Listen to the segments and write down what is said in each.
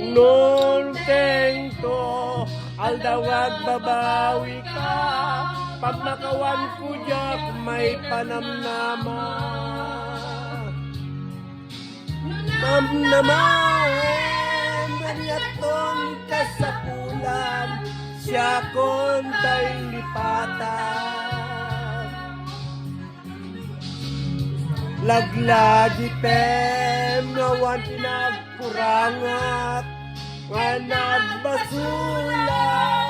Nurteng to, aldawag babawi ka, pag nakawan ko jak may panamnama. Namnaman, ganyaton ka sa pulan, siya kontay lipatan. Laglagi tem, ngawan pinagkurangat, nga nagbasulat.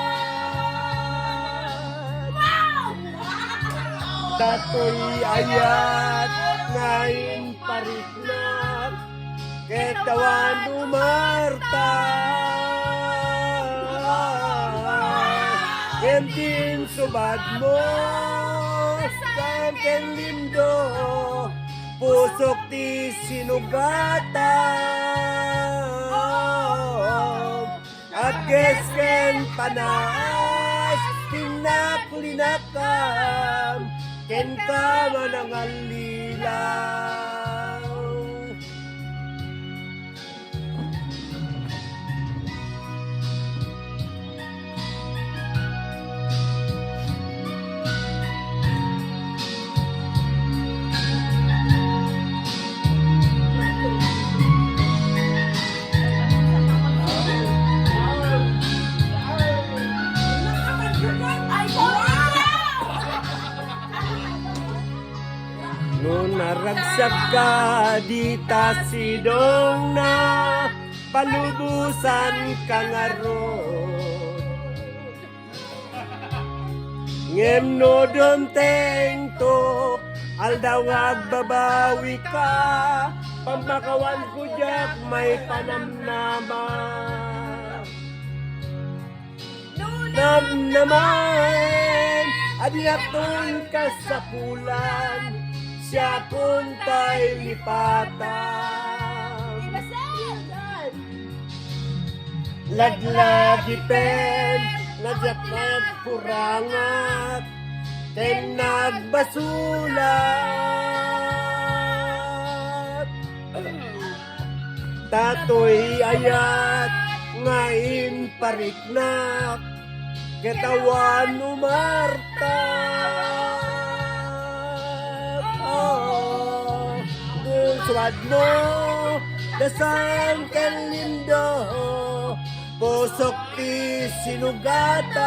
Dato'y ayat, ngayon pariknat, ketawan umarta. Kentin subad mo, sangken lindo, pusok ti sinugatan. At kesken panas, tinaklinakam, ken ka manangalilaw. Nung naragsak ka di tasidong na palubusan ka nga ron. Ngem no donteng to, aldawag babawi ka, pamakawan ko jak may panamnama. Namnaman, adinatun ka sa pulan, siya kuntay lipatan. Laglagi pen, nadyakat kurangat, ken nagbasulat. Tatoy ayat, ngayon pariknak, ketawan umarta. Suwad mo, dasang kalindo, pusok ti sinugatan.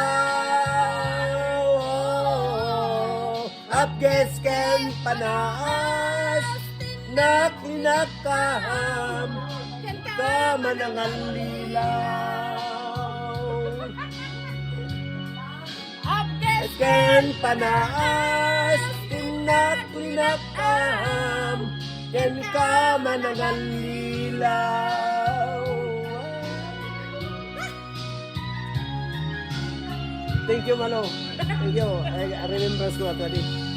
Apges ken panas, naklinakam, ka manangalilaw. Apges ken panas, naklinakam, ken ka manangalilaw. Thank you, Malo. Thank you. I remember ko ito.